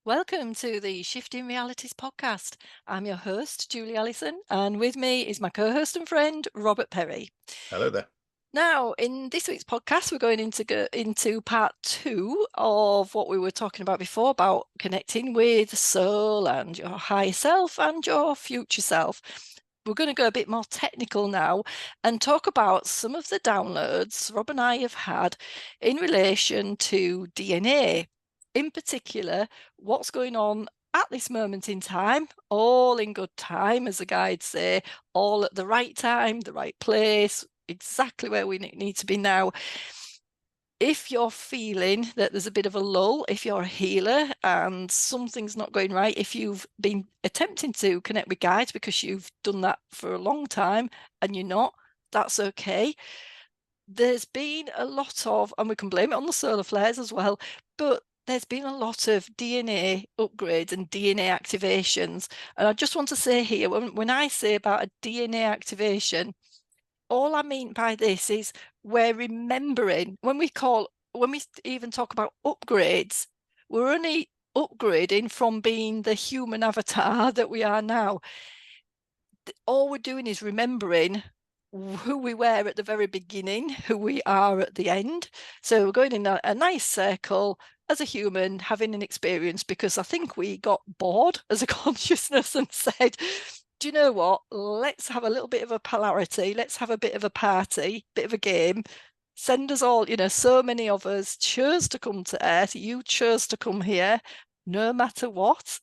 Welcome to the Shifting Realities podcast. I'm your host, Julie Allison, and with me is my co host and friend, Robert Perry. Hello there. Now, in this week's podcast, we're going into part two of what we were talking about before about connecting with the soul and your higher self and your future self. We're going to go a bit more technical now and talk about some of the downloads Rob and I have had in relation to DNA. In particular, what's going on at this moment in time, all in good time, as the guides say, all at the right time, the right place, exactly where we need to be now. If you're feeling that there's a bit of a lull, if you're a healer and something's not going right, if you've been attempting to connect with guides because you've done that for a long time and you're not, that's okay. There's been a lot of, and we can blame it on the solar flares as well, but there's been a lot of DNA upgrades and DNA activations. And I just want to say here, when I say about a DNA activation, all I mean by this is we're remembering when we even talk about upgrades, we're only upgrading from being the human avatar that we are now. All we're doing is remembering who we were at the very beginning, who we are at the end. So we're going in a nice circle as a human, having an experience, because I think we got bored as a consciousness and said, do you know what? Let's have a little bit of a polarity. Let's have a bit of a party, bit of a game. Send us all, so many of us chose to come to Earth. You chose to come here, no matter what.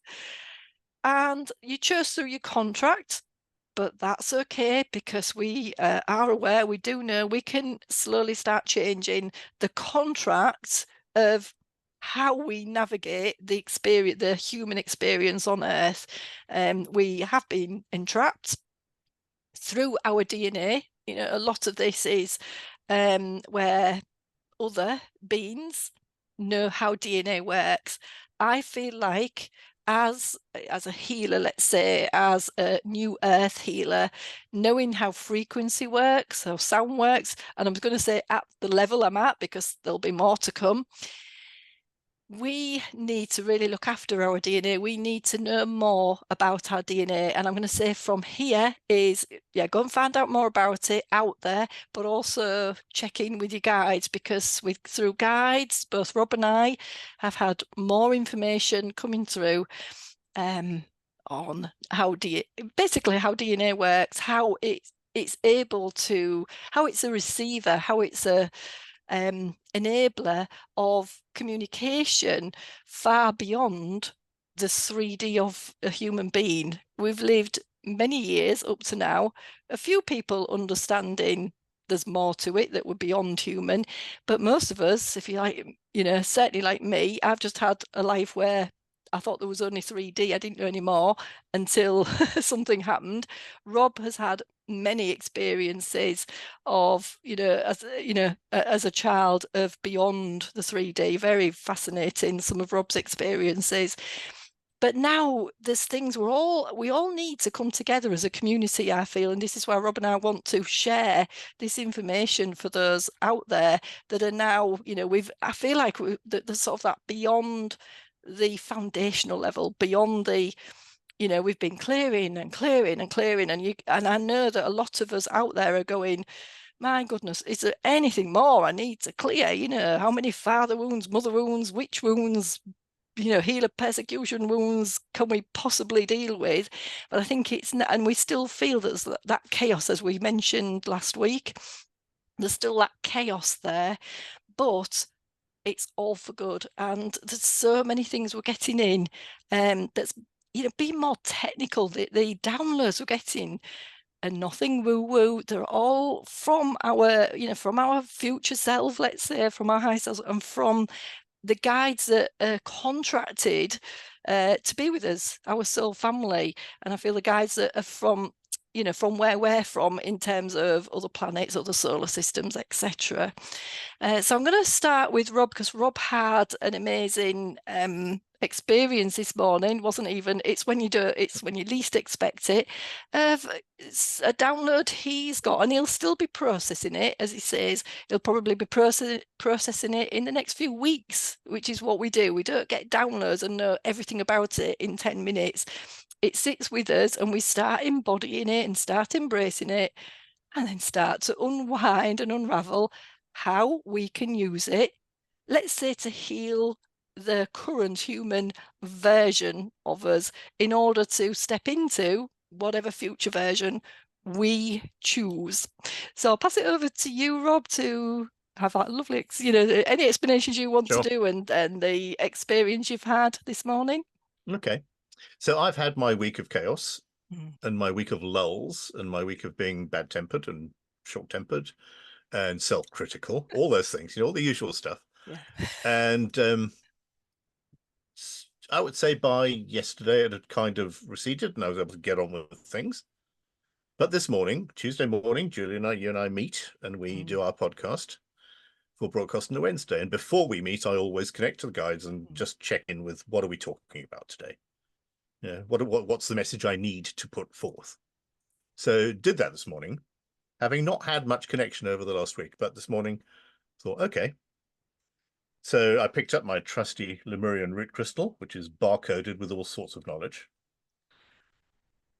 And you chose through your contract, but that's okay because we are aware, we do know we can slowly start changing the contract of how we navigate the experience, the human experience on Earth. We have been entrapped through our DNA. A lot of this is where other beings know how DNA works. I feel like as a healer, let's say, as a new earth healer, knowing how frequency works, how sound works, and I'm going to say at the level I'm at, because there'll be more to come, we need to really look after our DNA. We need to know more about our DNA. And I'm going to say from here is, yeah, go and find out more about it out there, but also check in with your guides, because through guides, both Rob and I have had more information coming through on how DNA works, how it's able to, how it's a receiver, how it's a enabler of communication far beyond the 3D of a human being. We've lived many years up to now, a few people understanding there's more to it that were beyond human, but most of us, if you like, certainly like me, I've just had a life where I thought there was only 3D. I didn't know any more until something happened. Rob has had many experiences of, as a child, of beyond the 3D. Very fascinating, some of Rob's experiences. But now there's things we all need to come together as a community, I feel. And this is why Rob and I want to share this information for those out there that are now, I feel like the sort of that beyond the foundational level, beyond the, we've been clearing and clearing and clearing, and I know that a lot of us out there are going, my goodness, is there anything more I need to clear? How many father wounds, mother wounds, witch wounds, healer persecution wounds can we possibly deal with? But I think and we still feel there's that chaos, as we mentioned last week. There's still that chaos there, but it's all for good. And there's so many things we're getting in that's, being more technical. The downloads we're getting are nothing woo-woo. They're all from our future self, let's say, from our high self, and from the guides that are contracted to be with us, our soul family. And I feel the guides that are from you know, from where we're from in terms of other planets, other solar systems, etc. So I'm going to start with Rob, because Rob had an amazing experience this morning. Wasn't even, it's when you do it, it's when you least expect it. It's a download he's got, and he'll still be processing it. As he says, he'll probably be processing it in the next few weeks, which is what we do. We don't get downloads and know everything about it in 10 minutes. It sits with us and we start embodying it and start embracing it, and then start to unwind and unravel how we can use it, let's say, to heal the current human version of us in order to step into whatever future version we choose. So I'll pass it over to you, Rob, to have that lovely, you know, any explanations you want to do, and the experience you've had this morning. Okay. So I've had my week of chaos and my week of lulls and my week of being bad-tempered and short-tempered and self-critical, all those things, you know, all the usual stuff. Yeah. And I would say by yesterday it had kind of receded and I was able to get on with things. But this morning, Tuesday morning, Julie and you and I meet and we do our podcast for broadcast on a Wednesday. And before we meet, I always connect to the guides and just check in with what are we talking about today? Yeah, what's the message I need to put forth? So did that this morning, having not had much connection over the last week, but this morning thought, okay. So I picked up my trusty Lemurian root crystal, which is barcoded with all sorts of knowledge.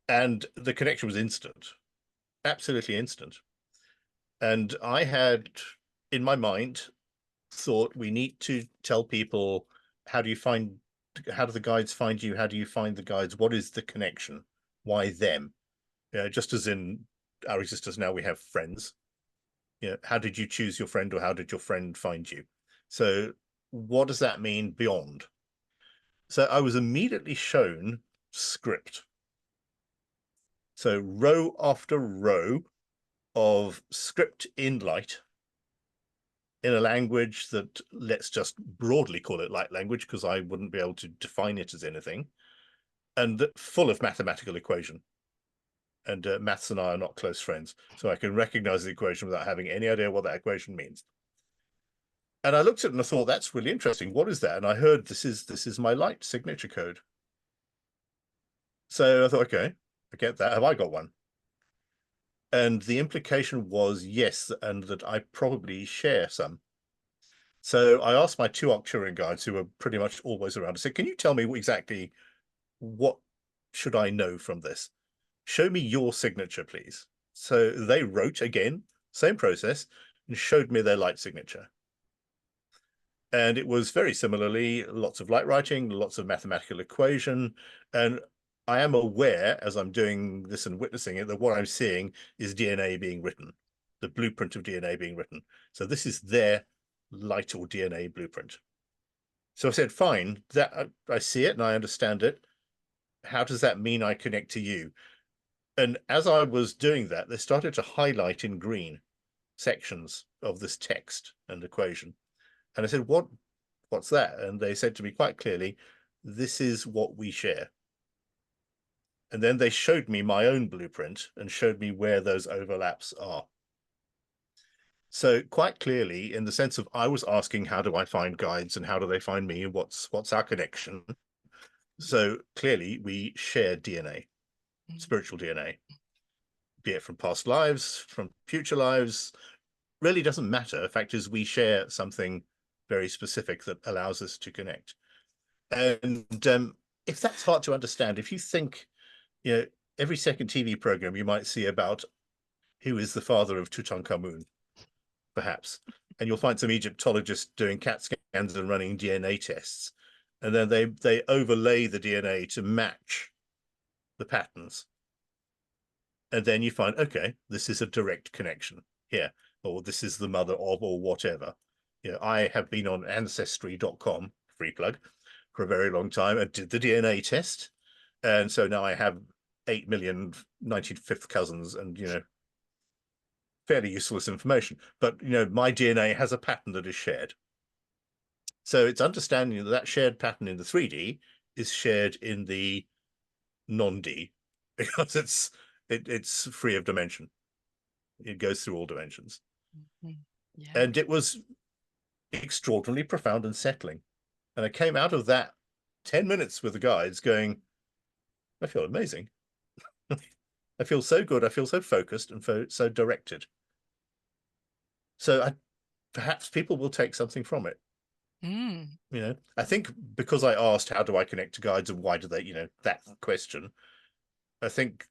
And the connection was instant, absolutely instant. And I had, in my mind, thought we need to tell people, how do the guides find you? How do you find the guides? What is the connection? Why them? Just as in our existence now, we have friends. How did you choose your friend, or how did your friend find you? So what does that mean beyond? So I was immediately shown script. So row after row of script in light, in a language that, let's just broadly call it light language, because I wouldn't be able to define it as anything, and full of mathematical equation. And maths and I are not close friends, so I can recognize the equation without having any idea what that equation means. And I looked at it and I thought, that's really interesting. What is that? And I heard, this is my light signature code. So I thought, okay, I get that. Have I got one? And the implication was yes, and that I probably share some. So I asked my two Arcturian guides, who were pretty much always around, I said, can you tell me exactly what should I know from this? Show me your signature, please. So they wrote, again, same process, and showed me their light signature. And it was very similarly, lots of light writing, lots of mathematical equation. And I am aware, as I'm doing this and witnessing it, that what I'm seeing is DNA being written, the blueprint of DNA being written. So this is their light or DNA blueprint. So I said, fine, that I see it and I understand it. How does that mean I connect to you? And as I was doing that, they started to highlight in green sections of this text and equation. And I said, what's that? And they said to me quite clearly, this is what we share. And then they showed me my own blueprint and showed me where those overlaps are. So quite clearly, in the sense of, I was asking, how do I find guides and how do they find me, and what's our connection? So clearly we share DNA, spiritual DNA, be it from past lives, from future lives, really doesn't matter. The fact is, we share something very specific that allows us to connect. And if that's hard to understand, if you think, every second TV program you might see about who is the father of Tutankhamun, perhaps, and you'll find some Egyptologists doing CAT scans and running DNA tests, and then they overlay the DNA to match the patterns. And then you find, okay, this is a direct connection here, or this is the mother of, or whatever. I have been on ancestry.com, free plug, for a very long time and did the DNA test. And so now I have 8 million 95th cousins and, fairly useless information. But, my DNA has a pattern that is shared. So it's understanding that that shared pattern in the 3D is shared in the non-D, because It's free of dimension. It goes through all dimensions. Yeah. And it was extraordinarily profound and settling. And I came out of that 10 minutes with the guides going, I feel amazing. I feel so good. I feel so focused and so directed. So perhaps people will take something from it. I think because I asked, how do I connect to guides and why do they, that question, I think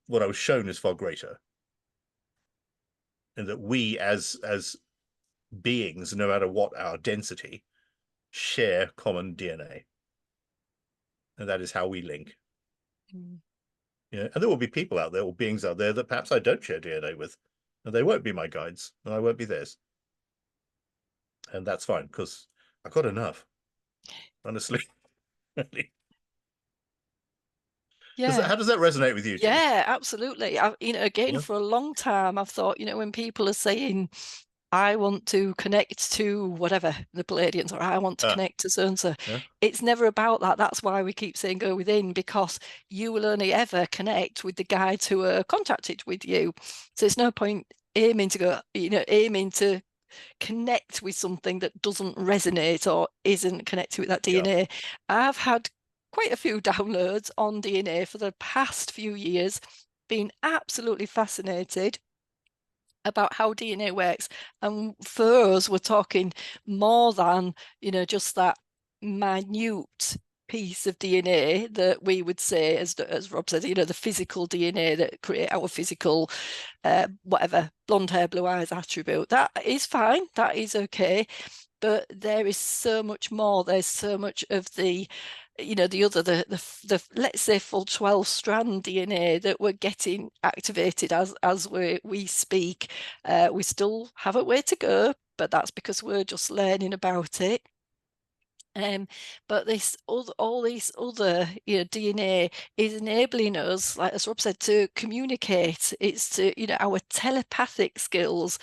what I was shown is far greater. And that we as beings, no matter what our density, share common DNA. And that is how we link. And there will be people out there or beings out there that perhaps I don't share DNA with, and they won't be my guides and I won't be theirs. And that's fine, because I've got enough, honestly. Yeah. How does that resonate with you, Judy? Yeah, absolutely. Again, for a long time, I've thought, when people are saying, I want to connect to whatever, the Palladians, or I want to connect to so-and-so, it's never about that. That's why we keep saying go within, because you will only ever connect with the guides who are contacted with you. So it's no point aiming to connect with something that doesn't resonate or isn't connected with that DNA. I've had quite a few downloads on DNA for the past few years, been absolutely fascinated about how DNA works. And for us, we're talking more than, just that minute piece of DNA that we would say, as Rob said, the physical DNA that create our physical, whatever, blonde hair, blue eyes attribute. That is fine. That is okay. But there is so much more. There's so much of the let's say full 12 strand DNA that we're getting activated as we speak. We still have a way to go, but that's because we're just learning about it. But all these other DNA is enabling us, like as Rob said, to communicate. It's to our telepathic skills,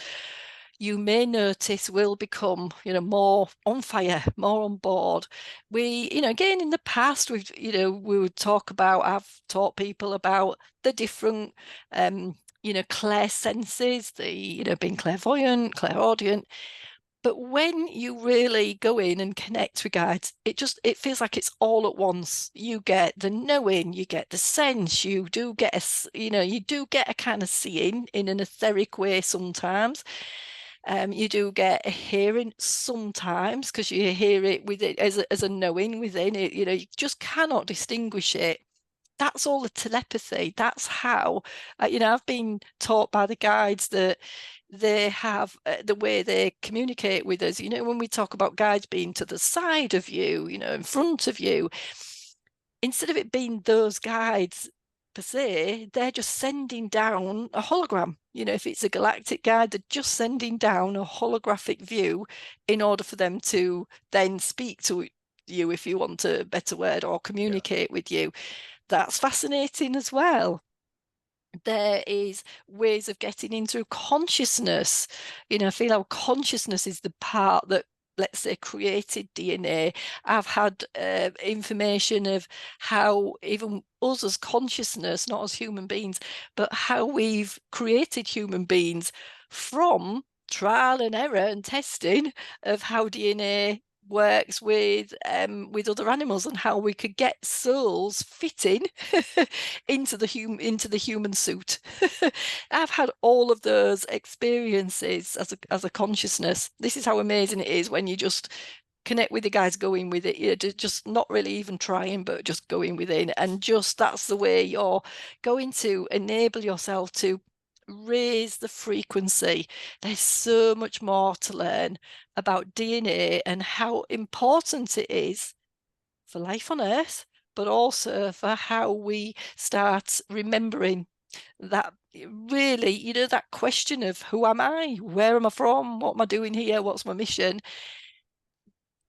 you may notice, will become more on fire, more on board. We again, in the past, we would talk about, I've taught people about the different clair senses, the being clairvoyant, clairaudient. But when you really go in and connect with guides, it feels like it's all at once. You get the knowing, you get the sense, you do get a kind of seeing in an etheric way sometimes. You do get a hearing sometimes, because you hear it with it as a knowing within it. You just cannot distinguish it. That's all the telepathy. That's how, I've been taught by the guides that they have the way they communicate with us. When we talk about guides being to the side of you, in front of you, instead of it being those guides per se, they're just sending down a hologram. If it's a galactic guide, they're just sending down a holographic view in order for them to then speak to you, if you want a better word, or communicate with you. That's fascinating as well. There is ways of getting into consciousness. I feel our consciousness is the part that, let's say, created DNA. I've had information of how even us as consciousness, not as human beings, but how we've created human beings from trial and error and testing of how DNA works with other animals, and how we could get souls fitting into the human suit. I've had all of those experiences as a consciousness. This is how amazing it is when you just connect with the guys, going with it, just not really even trying, but just going within, and just that's the way you're going to enable yourself to raise the frequency. There's so much more to learn about DNA and how important it is for life on Earth, but also for how we start remembering that, really, that question of who am I? Where am I from? What am I doing here? What's my mission?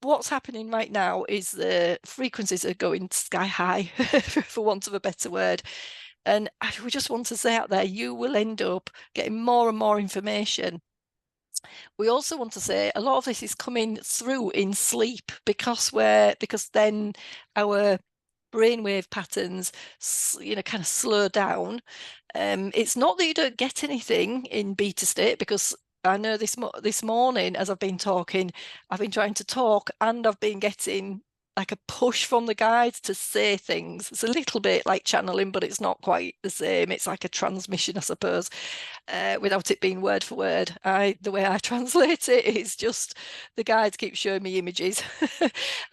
What's happening right now is the frequencies are going sky high, for want of a better word. And we just want to say out there, you will end up getting more and more information. We also want to say a lot of this is coming through in sleep, because then our brainwave patterns, kind of slow down. It's not that you don't get anything in beta state, because I know this morning, as I've been talking, I've been trying to talk and I've been getting like a push from the guides to say things. It's a little bit like channeling, but it's not quite the same. It's like a transmission, I suppose, without it being word for word. The way I translate it is just the guides keep showing me images,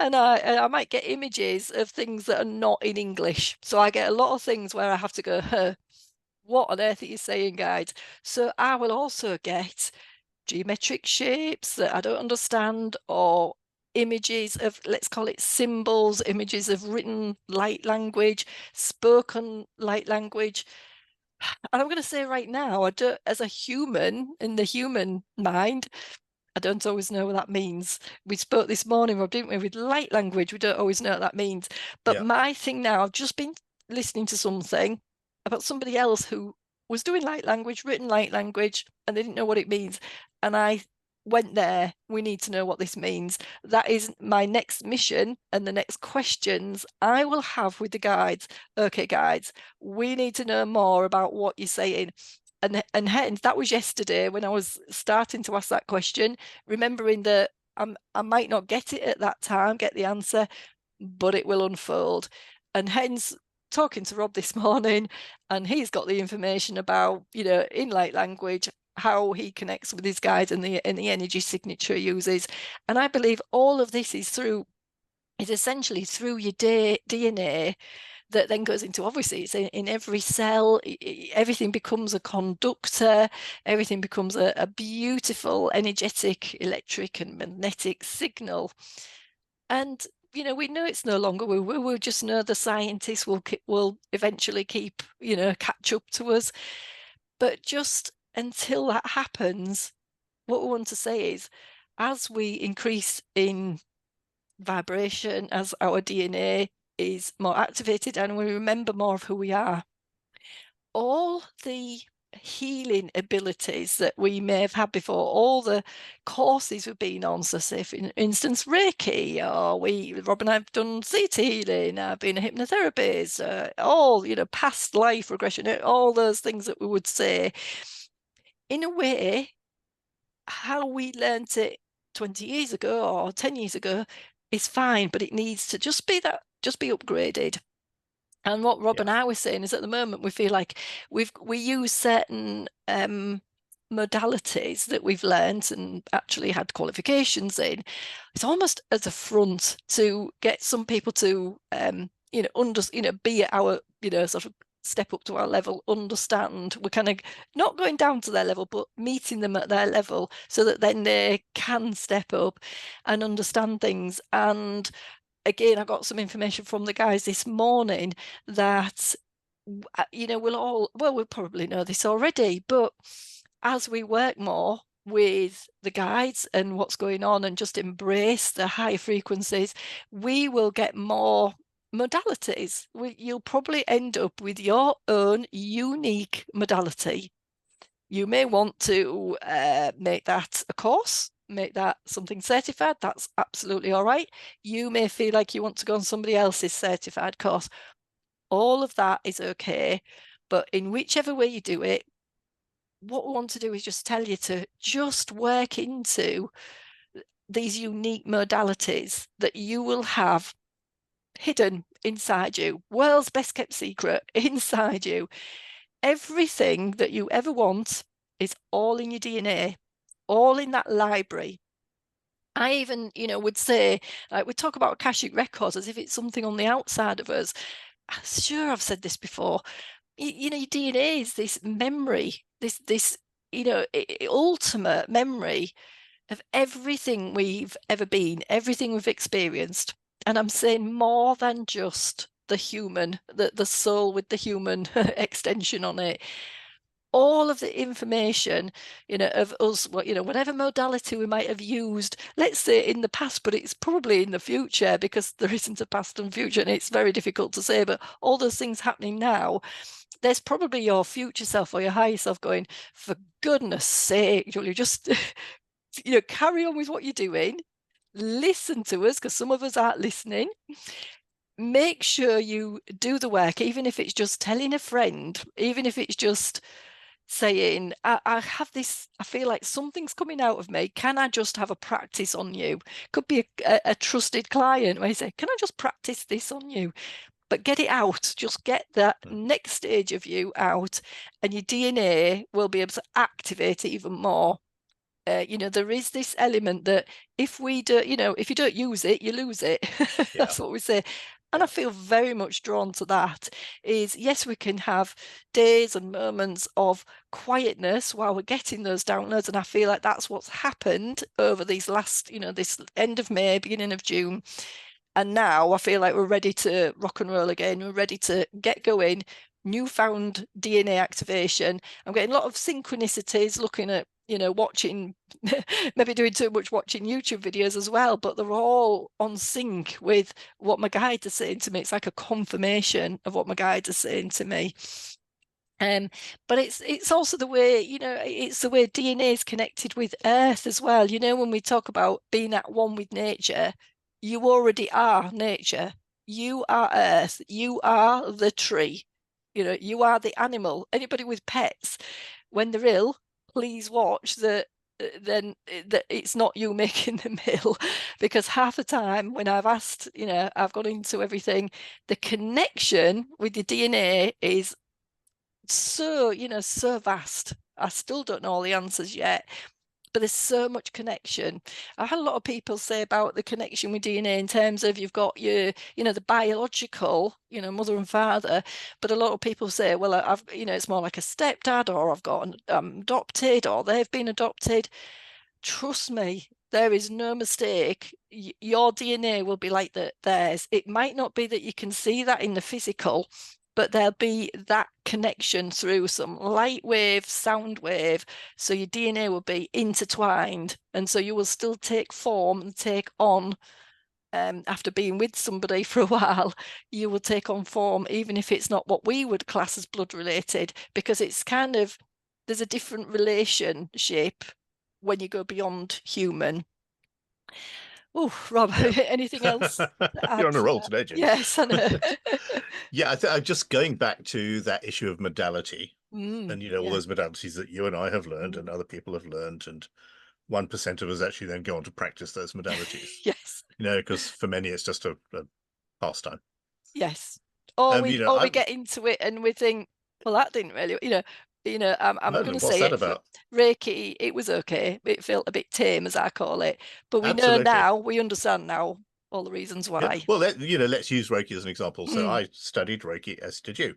and I might get images of things that are not in English. So I get a lot of things where I have to go, huh, what on earth are you saying, guides? So I will also get geometric shapes that I don't understand, or images of, let's call it symbols, images of written light language, spoken light language. And I'm going to say right now, I don't, as a human, in the human mind, I don't always know what that means. We spoke this morning, Rob, didn't we, with light language? We don't always know what that means. But Yeah. my thing now, I've just been listening to something about somebody else who was doing light language, written light language, and they didn't know what it means. And I went there. We need to know what this means. That is my next mission, and the next questions I will have with the guides. Okay, guides, we need to know more about what you're saying. And hence, that was yesterday when I was starting to ask that question, remembering that I might not get it at that time, get the answer, but it will unfold. And hence, talking to Rob this morning, and he's got the information about, in light language, how he connects with his guides and the energy signature he uses. And I believe all of this is essentially through your DNA, that then goes into, obviously it's in every cell. Everything becomes a conductor, everything becomes a beautiful energetic electric and magnetic signal. And we know it's no longer we'll just know the scientists will eventually keep catch up to us. But just until that happens, what we want to say is, as we increase in vibration, as our DNA is more activated and we remember more of who we are, all the healing abilities that we may have had before, all the courses we've been on, so say for instance Reiki, or Rob and I have done CT healing, I've been a hypnotherapist, all past life regression, all those things that we would say, in a way, how we learned it 20 years ago or 10 years ago is fine, but it needs to just be upgraded. And what Rob and I were saying is, at the moment we feel like we use certain modalities that we've learned and actually had qualifications in. It's almost as a front to get some people to be at our sort of step up to our level, understand. We're kind of not going down to their level, but meeting them at their level, so that then they can step up and understand things. And again, I got some information from the guys this morning that we'll probably know this already, but as we work more with the guides and what's going on, and just embrace the high frequencies, we will get more modalities. You'll probably end up with your own unique modality. You may want to make that a course, make that something certified. That's absolutely all right. You may feel like you want to go on somebody else's certified course. All of that is okay. But in whichever way you do it, what we want to do is just tell you to just work into these unique modalities that you will have hidden inside you, world's best kept secret inside you. Everything that you ever want is all in your DNA, all in that library. I even, would say, like, we talk about Akashic records as if it's something on the outside of us. I'm sure I've said this before. Your DNA is this memory, this ultimate memory of everything we've ever been, everything we've experienced. And I'm saying more than just the human, the soul with the human extension on it. All of the information, of us, whatever modality we might have used, let's say in the past, but it's probably in the future, because there isn't a past and future, and it's very difficult to say. But all those things happening now, there's probably your future self or your higher self going, for goodness sake, Julia, just carry on with what you're doing. Listen to us, because some of us aren't listening. make sure you do the work, even if it's just telling a friend, even if it's just saying, I have this, I feel like something's coming out of me. Can I just have a practice on you? Could be a trusted client where you say, can I just practice this on you? But get it out, just get that next stage of you out, and your DNA will be able to activate even more. There is this element that if we do, if you don't use it, you lose it. Yeah. That's what we say. And I Yeah. feel very much drawn to that. Is yes, we can have days and moments of quietness while we're getting those downloads. And I feel like that's what's happened over these last, this end of May, beginning of June. And now I feel like we're ready to rock and roll again. We're ready to get going. Newfound DNA activation. I'm getting a lot of synchronicities looking at, watching, maybe doing too much watching YouTube videos as well, but they're all on sync with what my guides are saying to me. It's like a confirmation of what my guides are saying to me. But it's also the way, it's the way DNA is connected with Earth as well. When we talk about being at one with nature, you already are nature. You are Earth. You are the tree. You are the animal. Anybody with pets, when they're ill, please watch that. Then that it's not you making them ill, because half the time when I've asked, I've gone into everything, the connection with your DNA is so vast. I still don't know all the answers yet, but there's so much connection. I had a lot of people say about the connection with DNA in terms of you've got your, the biological, mother and father, but a lot of people say, well, I've, it's more like a stepdad, or I've got adopted, or they've been adopted. Trust me, there is no mistake. Your DNA will be like theirs. It might not be that you can see that in the physical, but there'll be that connection through some light wave, sound wave. So your DNA will be intertwined. And so you will still take form and take on, after being with somebody for a while, you will take on form, even if it's not what we would class as blood related, because it's kind of, there's a different relationship when you go beyond human. Oh, Rob, Yeah. anything else to You're add on a to roll that? today, Ginny. Yes, I know. Yeah, I'm just going back to that issue of modality, and all Yeah. those modalities that you and I have learned and Mm. other people have learned, and 1% of us actually then go on to practice those modalities. Yes. Because for many it's just a pastime. Yes. Or we or I we get into it and we think, well, that didn't really, I'm no, going to what's say that it for about? Reiki, it was okay. It felt a bit tame, as I call it. But we know Absolutely. now, we understand now all the reasons Yeah. why. Well, let's use Reiki as an example. So Mm. I studied Reiki, as did you,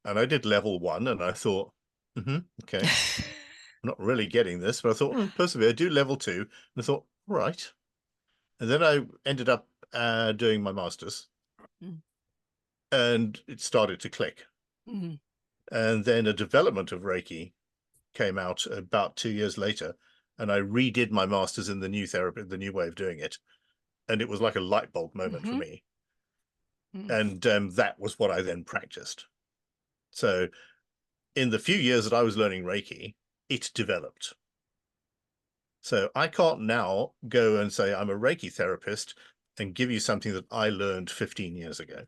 and I did level 1, and I thought, okay, I'm not really getting this, but I thought, persevere, do level 2, and I thought, all right. And then I ended up doing my master's, Mm. and it started to click. Mm. And then a development of Reiki came out about 2 years later, and I redid my master's in the new therapy, the new way of doing it, and it was like a light bulb moment for Mm-hmm. me. Mm. And that was what I then practiced. So in the few years that I was learning Reiki, it developed. So I can't now go and say I'm a Reiki therapist and give you something that I learned 15 years ago,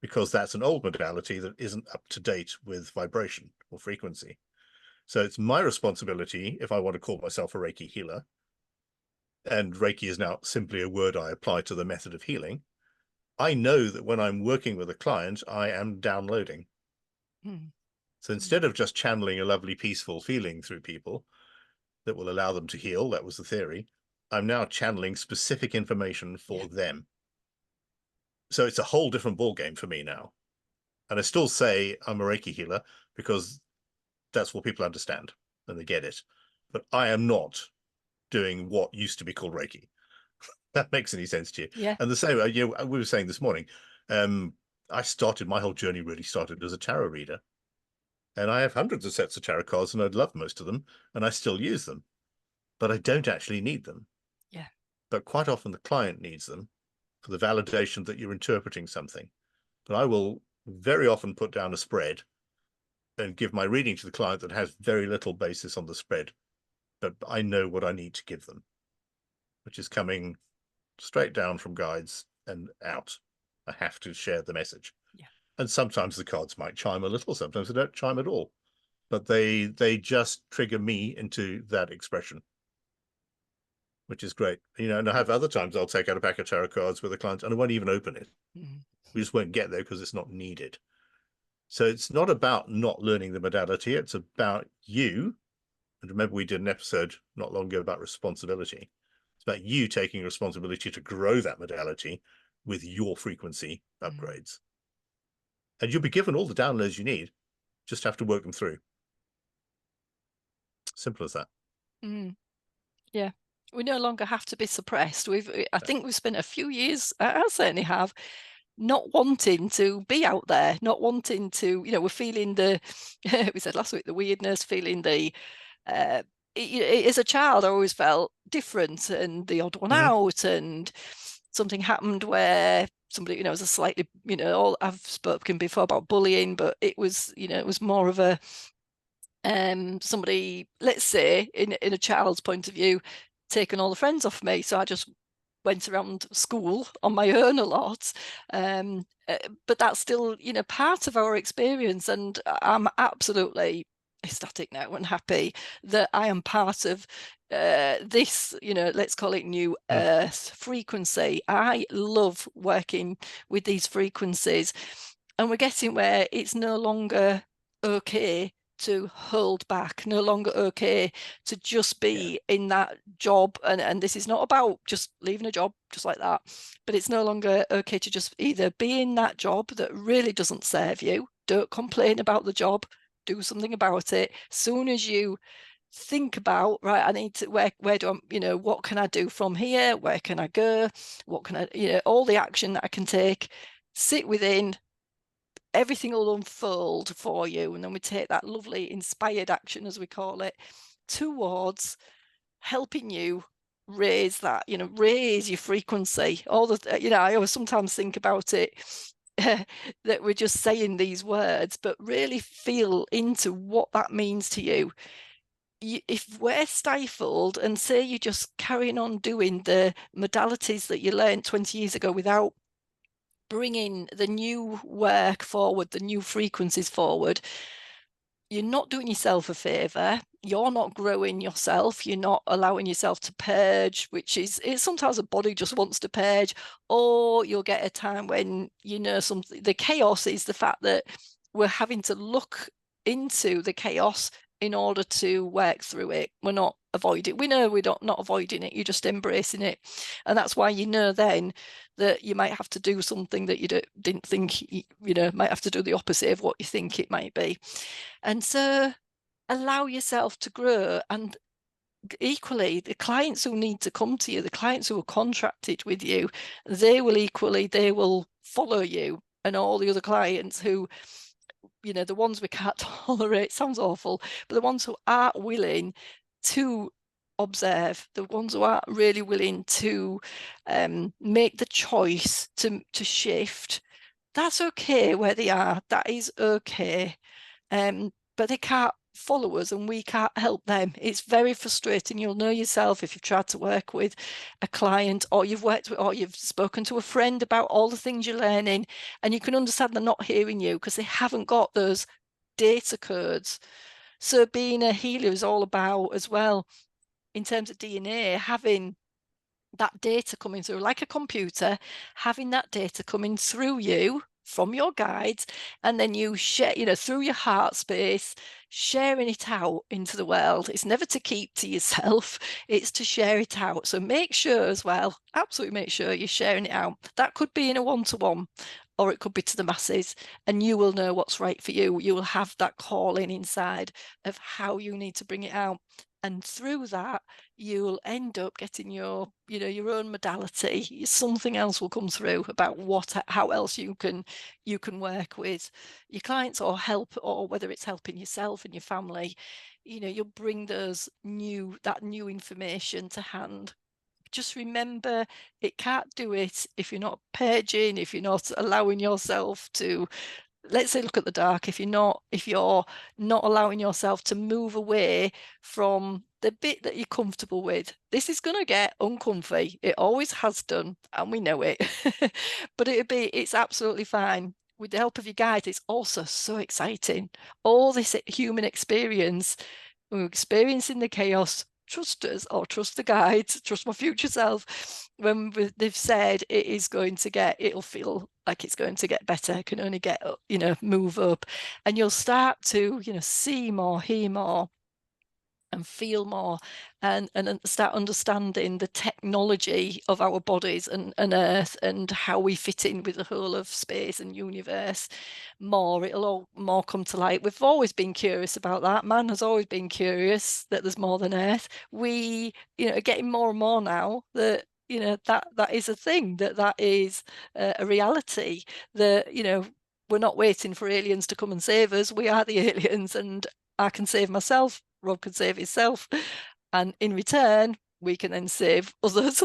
because that's an old modality that isn't up to date with vibration or frequency. So it's my responsibility, if I want to call myself a Reiki healer, and Reiki is now simply a word I apply to the method of healing, I know that when I'm working with a client, I am downloading. Mm. So instead of just channeling a lovely, peaceful feeling through people that will allow them to heal, that was the theory, I'm now channeling specific information Yeah. for them. So it's a whole different ballgame for me now. And I still say I'm a Reiki healer because that's what people understand and they get it. But I am not doing what used to be called Reiki. That makes any sense to you? Yeah. And the same, we were saying this morning, I started, my whole journey really started as a tarot reader. And I have hundreds of sets of tarot cards and I love most of them and I still use them, but I don't actually need them. Yeah. But quite often the client needs them for the validation that you're interpreting something. But I will very often put down a spread and give my reading to the client that has very little basis on the spread, but I know what I need to give them, which is coming straight down from guides and out. I have to share the message. Yeah. And sometimes the cards might chime a little, sometimes they don't chime at all, but they just trigger me into that expression, which is great. And I have other times I'll take out a pack of tarot cards with a client and I won't even open it. We just won't get there because it's not needed. So it's not about not learning the modality. It's about you. And remember, we did an episode not long ago about responsibility. It's about you taking responsibility to grow that modality with your frequency upgrades. And you'll be given all the downloads you need. Just have to work them through. Simple as that. Yeah. We no longer have to be suppressed. I think we've spent a few years, I certainly have, not wanting to be out there, not wanting to, we're feeling we said last week, the weirdness, feeling as a child, I always felt different and the odd one out, and something happened where somebody, was a slightly, I've spoken before about bullying, but it was more of a, somebody, let's say, in a child's point of view, taken all the friends off me. So I just went around school on my own a lot. But that's still, part of our experience. And I'm absolutely ecstatic now and happy that I am part of this, let's call it new earth frequency. I love working with these frequencies. And we're getting where it's no longer okay to hold back, no longer okay to just be in that job. And this is not about just leaving a job just like that, but it's no longer okay to just either be in that job that really doesn't serve you. Don't complain about the job, do something about it. Soon as you think about, right, I need to, where do I, what can I do from here? Where can I go? What can I, all the action that I can take, sit within, everything will unfold for you. And then we take that lovely inspired action, as we call it, towards helping you raise that, raise your frequency. All the, I always sometimes think about it that we're just saying these words, but really feel into what that means to you. If we're stifled and say you're just carrying on doing the modalities that you learned 20 years ago without bringing the new work forward, the new frequencies forward, you're not doing yourself a favor. You're not growing yourself. You're not allowing yourself to purge, which is sometimes a body just wants to purge, or you'll get a time when, something, the chaos is the fact that we're having to look into the chaos in order to work through it. We're not avoiding it. We know we're not avoiding it. You're just embracing it. And that's why then that you might have to do something that you didn't think, might have to do the opposite of what you think it might be. And so allow yourself to grow. And equally, the clients who need to come to you, the clients who are contracted with you, they will follow you. And all the other clients who, the ones we can't tolerate, sounds awful, but the ones who aren't willing to observe, the ones who aren't really willing to make the choice to shift, that's okay where they are. That is okay. But they can't follow us and we can't help them. It's very frustrating. You'll know yourself if you've tried to work with a client, or you've worked with, or you've spoken to a friend about all the things you're learning, and you can understand they're not hearing you because they haven't got those data codes. So being a healer is all about, as well, in terms of DNA, having that data coming through like a computer, having that data coming through you from your guides, and then you share, through your heart space, sharing it out into the world. It's never to keep to yourself, it's to share it out. So make sure as well, absolutely make sure you're sharing it out. That could be in a one-to-one, or it could be to the masses, and you will know what's right for you. You will have that calling inside of how you need to bring it out. And through that, you'll end up getting your own modality. Something else will come through about how else you can work with your clients or help, or whether it's helping yourself and your family. You'll bring that new information to hand. Just remember, it can't do it if you're not purging, if you're not allowing yourself to let's say look at the dark, if you're not allowing yourself to move away from the bit that you're comfortable with, this is going to get uncomfy. It always has done, and we know it. But it's absolutely fine. With the help of your guide, it's also so exciting. All this human experience, we're experiencing the chaos. Trust us, or trust the guides, trust my future self. When they've said it'll feel like it's going to get better. It can only get, move up, and you'll start to, see more, hear more, and feel more, and start understanding the technology of our bodies and Earth, and how we fit in with the whole of space and universe more. It'll all more come to light. We've always been curious about that. Man has always been curious that there's more than Earth. We, are getting more and more now that that is a thing, that is a reality, that we're not waiting for aliens to come and save us. We are the aliens, and I can save myself, Rob can save himself, and in return we can then save others.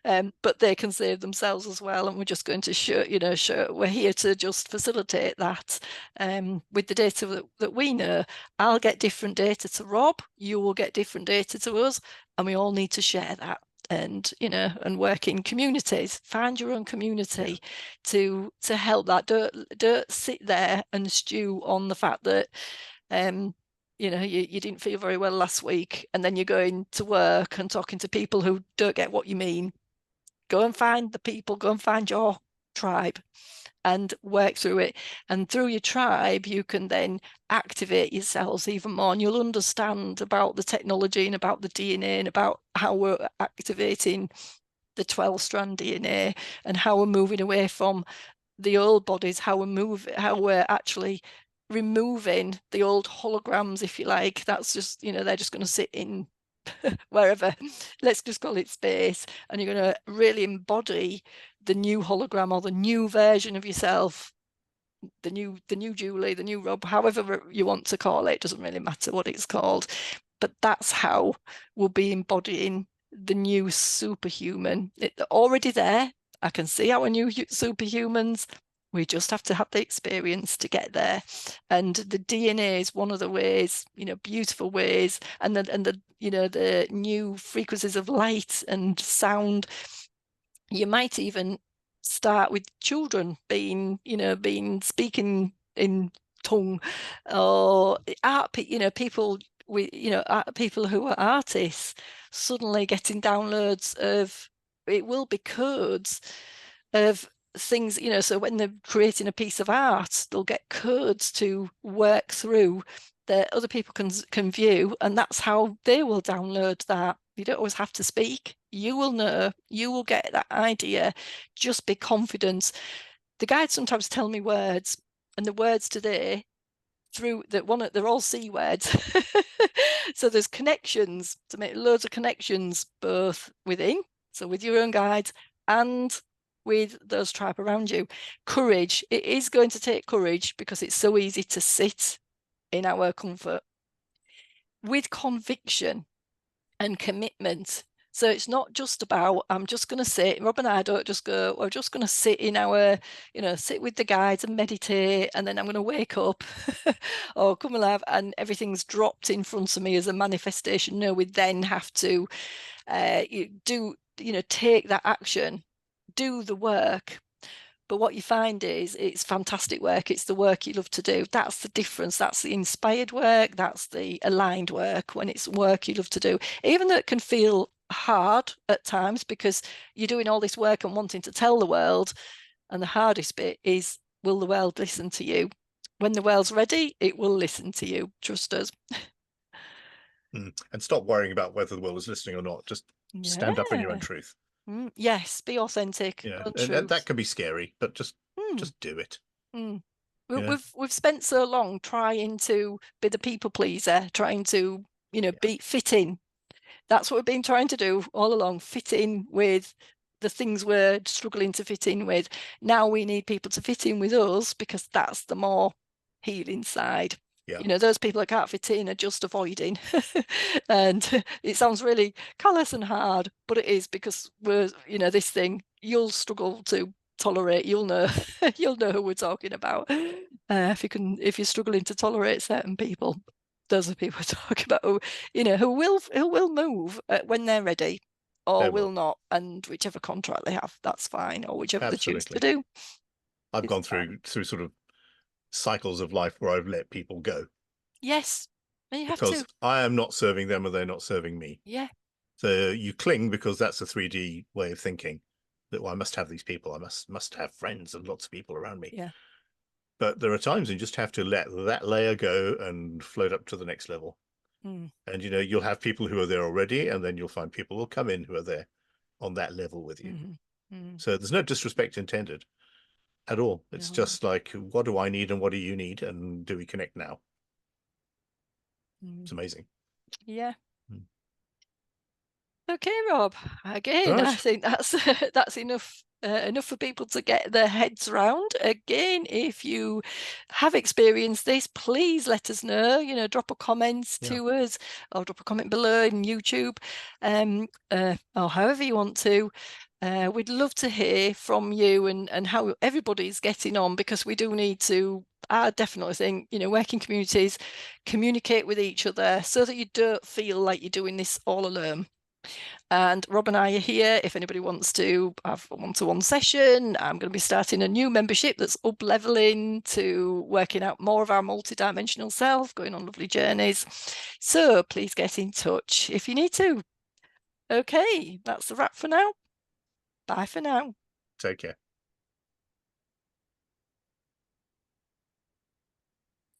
But they can save themselves as well, and we're just going to show we're here to just facilitate that. With the data that we know, I'll get different data to Rob, you will get different data to us, and we all need to share that, and and work in communities. Find your own community to help that. Don't sit there and stew on the fact that you didn't feel very well last week, and then you're going to work and talking to people who don't get what you mean. Go and find the people, go and find your tribe and work through it. And through your tribe, you can then activate yourselves even more, and you'll understand about the technology and about the DNA and about how we're activating the 12-strand DNA, and how we're moving away from the old bodies, how we're actually removing the old holograms, if you like. That's just, they're just going to sit in wherever, let's just call it space, and you're going to really embody the new hologram, or the new version of yourself, the new Julie, the new Rob, however you want to call it. Doesn't really matter what it's called, but that's how we'll be embodying the new superhuman. It's already there. I can see our new superhumans. We just have to have the experience to get there. And the DNA is one of the ways, beautiful ways, and the new frequencies of light and sound. You might even start with children being speaking in tongue, or art, people people who are artists suddenly getting downloads of, it will be codes of things, so when they're creating a piece of art, they'll get codes to work through that other people can view, and that's how they will download that. You don't always have to speak. You will know, you will get that idea. Just be confident. The guides sometimes tell me words, and the words today, they're all C words. So there's connections, to make loads of connections, both within, so with your own guides, and with those tribe around you. Courage. It is going to take courage, because it's so easy to sit in our comfort. With conviction and commitment. So it's not just about, I'm just going to sit. Rob and I don't just go, we're just going to sit in our, sit with the guides and meditate, and then I'm going to wake up or come alive and everything's dropped in front of me as a manifestation. No, we then have to take that action, do the work. But what you find is it's fantastic work. It's the work you love to do. That's the difference. That's the inspired work. That's the aligned work, when it's work you love to do. Even though it can feel hard at times, because you're doing all this work and wanting to tell the world. And the hardest bit is, will the world listen to you? When the world's ready, it will listen to you. Trust us. And stop worrying about whether the world is listening or not. Just stand up in your own truth. Yes, be authentic. And that can be scary, but just do it. We've spent so long trying to be the people pleaser, trying to be fit in. That's what we've been trying to do all along, fit in with the things we're struggling to fit in with. Now we need people to fit in with us, because that's the more healing side. Those people that can't fit in are just avoiding. And it sounds really callous and hard, but it is, because we're, this thing you'll struggle to tolerate. You'll know, you'll know who we're talking about. if you're struggling to tolerate certain people, those are people we're talking about who, who will move when they're ready, They or will will. not, and whichever contract they have, that's fine, or whichever they choose to Absolutely. do, I've it's gone fine. through sort of cycles of life where I've let people go Yes, and you have because to. I am not serving them or they're not serving me. Yeah. So you cling because that's a 3D way of thinking that, well, I must have these people. I must have friends and lots of people around me. Yeah. But there are times you just have to let that layer go and float up to the next level. Mm. And you'll have people who are there already, and then you'll find people will come in who are there on that level with you. Mm-hmm. Mm-hmm. So there's no disrespect intended at all. It's No. just like, what do I need and what do you need, and do we connect now? It's Mm. amazing. Yeah. Mm. Okay, Rob. All Again, I right. think that's enough for people to get their heads around. Again, if you have experienced this, please let us know. Drop a comment Yeah. to us, or drop a comment below in YouTube, or however you want to. We'd love to hear from you and how everybody's getting on, because we do need to. I definitely think, working communities communicate with each other so that you don't feel like you're doing this all alone. And Rob and I are here if anybody wants to have a one-to-one session. I'm going to be starting a new membership that's up-leveling to working out more of our multi-dimensional self, going on lovely journeys. So please get in touch if you need to. Okay, that's the wrap for now. Bye for now. Take care.